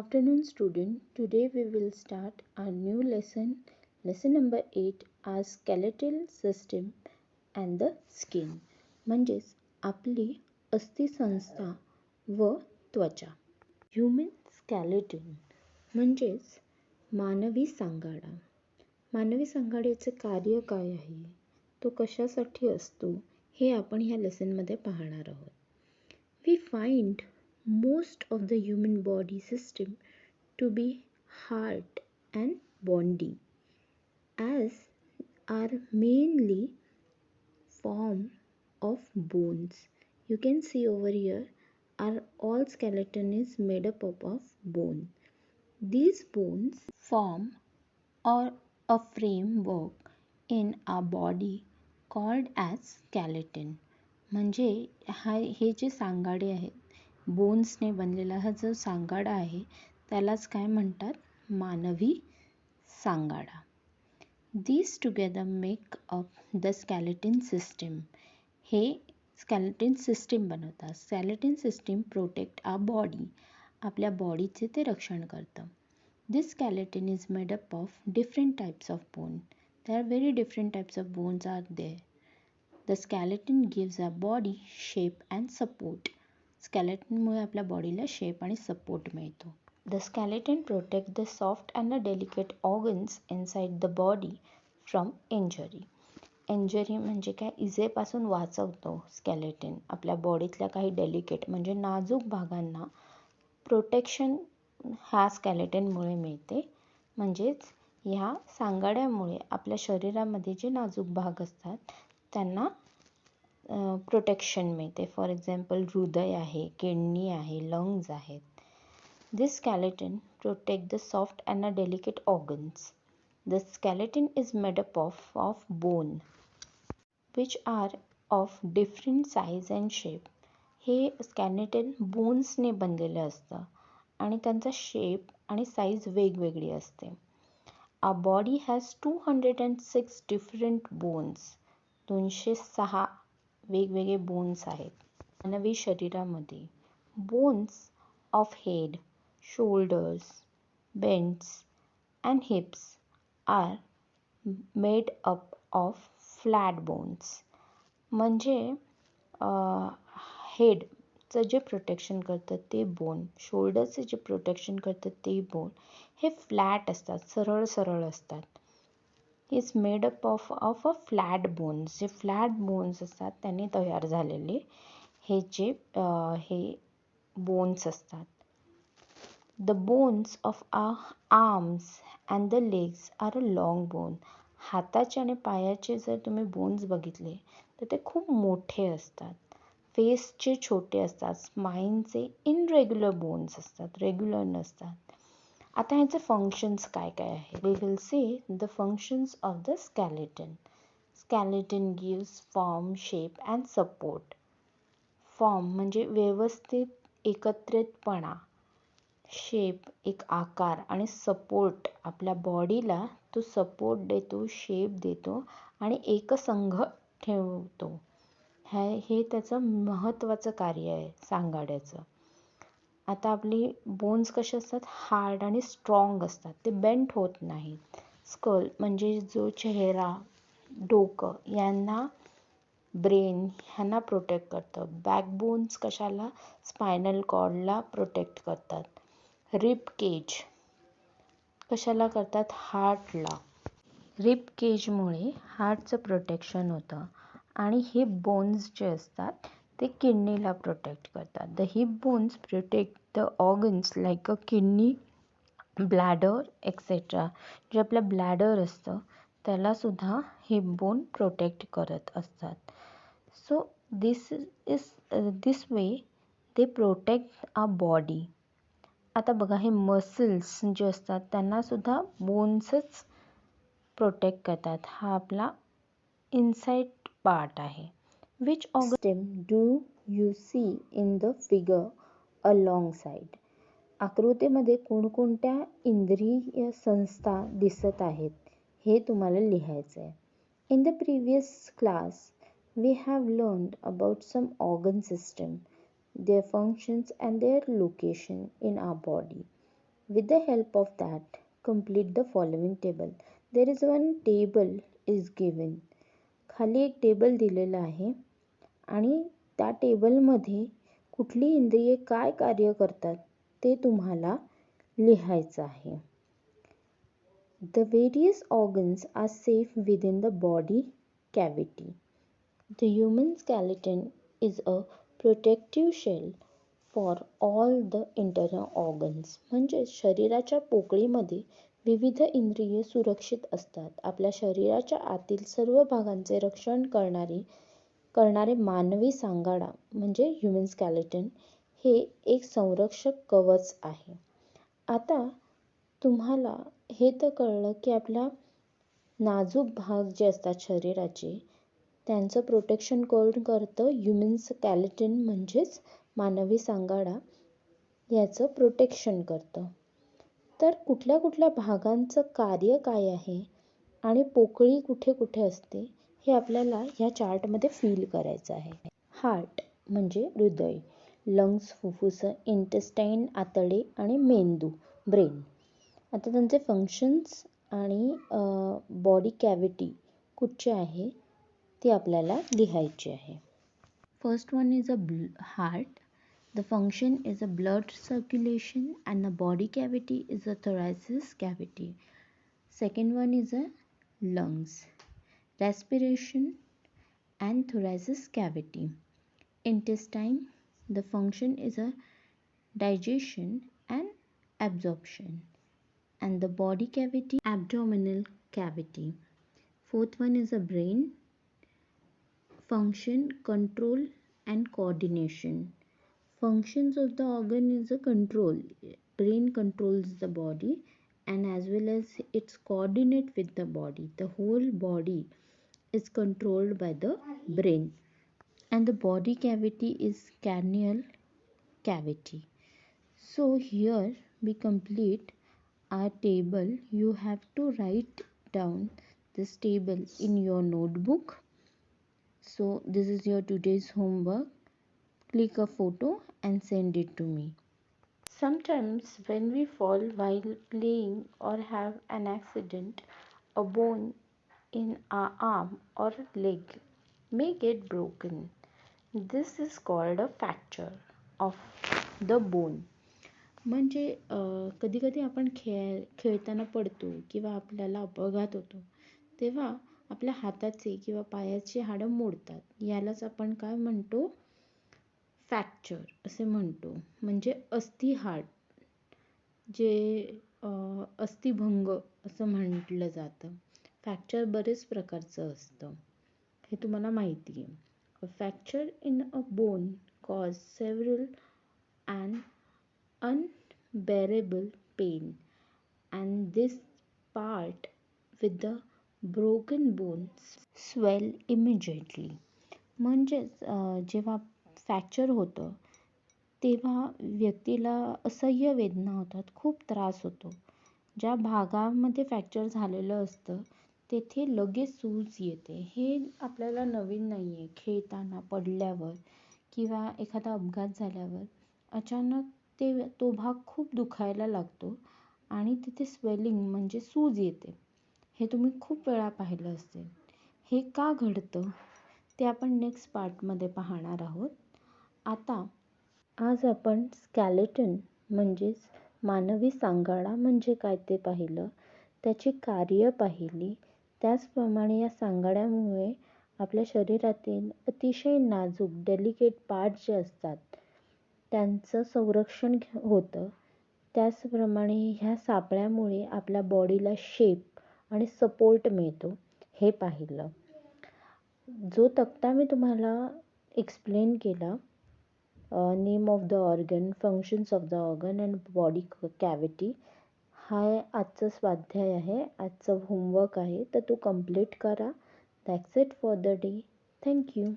afternoon, student. Today we will start our new lesson number 8, our skeletal system and the skin. म्हणजेच आपली अस्थिसंस्था व त्वचा. Human skeleton म्हणजेच मानवी सांगाडा. मानवी सांगाड्याचे कार्य काय आहे, तो कशासाठी असतो, हे आपण ह्या लेसनमध्ये पाहणार आहोत. We find most of the human body system to be heart and body, as are mainly form of bones. You can see over here our all skeleton is made up of bone. These bones form or a framework in our body called as skeleton. म्हणजे हे जे सांगाडे आहेत, बोन्सने बनलेला हा जो सांगाडा आहे, त्यालाच काय म्हणतात, मानवी सांगाडा. These together make up the skeleton system. हे skeleton system बनवतात. Skeleton system protect our body. आपल्या बॉडीचे ते रक्षण करतं. This skeleton is made up of different types of bone. There are very different types of bones are there. The skeleton gives our body shape and support. Skeletonमुळे आपल्या बॉडीला shape आणि support मिळतो. The skeleton protects the soft and the delicate organs inside the body from injury. Injury म्हणजे काय, इजेपासून वाचवतो skeleton. आपल्या बॉडीतल्या काही delicate म्हणजे नाजूक भागांना प्रोटेक्शन ह्या स्केलेटनमुळे मिळते. म्हणजेच ह्या सांगाड्यामुळे आपल्या शरीरामध्ये जे नाजूक भाग असतात त्यांना प्रोटेक्शन मिळते. फॉर एक्झाम्पल हृदय आहे, किडनी आहे, लंग्स आहेत. This skeleton protect the soft and the delicate organs. The skeleton is made up of bone which are of different size and shape. हे स्केलेटन बोन्सने बनलेलं असतं आणि त्यांचा शेप आणि साईज वेगवेगळी असते. A body has 206 different bones. 206 वेगवेगळे बोन्स आहेत मानवी शरीरामध्ये. बोन्स ऑफ हेड, शोल्डर्स, बेंट्स and hips are made up of flat bones. म्हणजे हेडचं जे प्रोटेक्शन करतं ते बोन, शोल्डरचं जे प्रोटेक्शन करतं ते बोन, हे फ्लॅट असतात, सरळ सरळ असतात. Is made up of a flat bones. जे फ्लॅट बोन्स असतात त्यांनी तयार झालेले हे जे हे बोन्स असतात. The bones of arms and the legs are a long bone. हाताचे आणि पायाचे जर तुम्ही बोन्स बघितले तर ते खूप मोठे असतात. फेसचे छोटे असतात. स्पाईनचे इनरेग्युलर बोन्स असतात, रेग्युलर नसतात. आता ह्याचे फंक्शन्स काय काय आहे. We will see the functions of the skeleton. Skeleton gives form, shape and support. Form म्हणजे व्यवस्थित एकत्रितपणा, शेप एक आकार, आणि सपोर्ट आपल्या बॉडीला तो सपोर्ट देतो, शेप देतो आणि एकसंघ ठेवतो. हे त्याचं महत्त्वाचं कार्य आहे सांगाड्याचं. आता आपली बोन्स कसे असतात, हार्ड आणि स्ट्रॉंग असतात, ते बेंट होत नाहीत. स्कल म्हणजे जो चेहरा, डोकं यांना, ब्रेन ह्यांना प्रोटेक्ट करतं. बॅकबोन्स कशाला, स्पायनल कॉर्डला प्रोटेक्ट करतात. रिब केज कशाला करतात, हार्टला. रिब केजमुळे हार्टचं प्रोटेक्शन होतं. आणि हिप बोन्स जे असतात ते किडनीला प्रोटेक्ट करतात. The heap bones protect the organs like a kidney, bladder etcetera. जे आपलं ब्लॅडर असतं त्यालासुद्धा हिप बोन प्रोटेक्ट करत असतात. So this way they protect a body. आता बघा, हे मसल्स जे असतात त्यांनासुद्धा बोन्सच प्रोटेक्ट करतात. हा आपला इनसाइड पार्ट आहे. Which organ do you see in the figure alongside. आकृतीमध्ये कोणकोणत्या इंद्रिय संस्था दिसत आहेत हे तुम्हाला लिहायचं आहे. In the previous class we have learned about some organ system, their functions and their location in our body. With the help of that, complete the following table. There is one table is given. खाली एक table दिलेला आहे आणि त्या टेबलमध्ये कुठली इंद्रिये काय कार्य करतात ते तुम्हाला लिहायचं आहे. The various organs are safe within the body cavity. The human skeleton is a protective shell for all the internal organs. म्हणजे शरीराच्या पोकळीमध्ये विविध इंद्रिये सुरक्षित असतात. आपल्या शरीराच्या आतील सर्व भागांचे रक्षण करणारे मानवी सांगाडा म्हणजे ह्युमन स्केलेटन हे एक संरक्षक कवच आहे. आता तुम्हाला हे तर कळलं की आपल्या नाजूक भाग जे असतात शरीराचे त्यांचं प्रोटेक्शन कोण करतं? ह्युमन स्केलेटन म्हणजेच मानवी सांगाडा याचं प्रोटेक्शन करतं. तर कुठल्या कुठल्या भागांचं कार्य काय आहे आणि पोकळी कुठे कुठे असते हे आपल्याला ह्या चार्टमध्ये फील करायचं आहे. हार्ट म्हणजे हृदय, लंग्स फुफ्फुसं, इंटेस्टाईन आतडे आणि मेंदू ब्रेन. आता त्यांचे फंक्शन्स आणि बॉडी कॅव्हिटी कुठचे आहे ते आपल्याला लिहायचे आहे. First one is heart. The function is a blood circulation and the body cavity is a thoracic cavity. Second one is a lungs, respiration and thoracic cavity. Intestine, the function is a digestion and absorption. And the body cavity, abdominal cavity. Fourth one is a brain, function, control and coordination. Functions of the organ is a control. Brain controls the body and as well as it's coordinate with the body. The whole body is controlled by the brain. And the body cavity is cranial cavity. So here we complete our table. You have to write down this table in your notebook. So this is your today's homework. Click a photo and send it to me. Sometimes when we fall while playing or have an accident, a bone in our arm or leg may get broken. This is called a fracture of the bone. म्हणजे कधी कधी आपण खेळताना पडतो किंवा आपल्याला अपघात होतो तेव्हा आपल्या हाताचे किंवा पायाचे हाडं मोडतात. यालाच आपण काय म्हणतो? फ्रॅक्चर असे म्हणतो. म्हणजे अस्थिहाड जे अस्थिभंग असं म्हटलं जातं. फ्रॅक्चर बरेच प्रकारचं असतं हे तुम्हाला माहिती आहे. A fracture in a bone cause several and unbearable pain and this part with the broken bone swell immediately. म्हणजेच जेव्हा फ्रॅक्चर होतं तेव्हा व्यक्तीला असह्य वेदना होतात, खूप त्रास होतो. ज्या भागामध्ये फ्रॅक्चर झालेलं असतं तेथे लगेच सूज येते. हे आपल्याला नवीन नाही आहे. खेळताना पडल्यावर किंवा एखादा अपघात झाल्यावर अचानक तो भाग खूप दुखायला लागतो आणि तिथे स्वेलिंग म्हणजे सूज येते. हे तुम्ही खूप वेळा पाहिलं असेल. हे का घडतं ते आपण नेक्स्ट पार्टमध्ये पाहणार आहोत. आता आज आपण स्केलेटन म्हणजेच मानवी सांगाडा म्हणजे काय ते पाहिलं, त्याची कार्य पाहिली. त्याचप्रमाणे या सांगाड्यामुळे आपल्या शरीरातील अतिशय नाजूक डेलिकेट पार्ट जे असतात त्यांचं संरक्षण होतं. त्याचप्रमाणे ह्या सापळ्यामुळे आपल्या बॉडीला शेप आणि सपोर्ट मिळतो हे पाहिलं. जो तक्ता मी तुम्हाला एक्सप्लेन केला, name of the organ, functions of the organ and body cavity, हा आजचा स्वाध्याय आहे, आजचं होमवर्क आहे. तर तो कंप्लीट करा. That's it for the day. Thank you.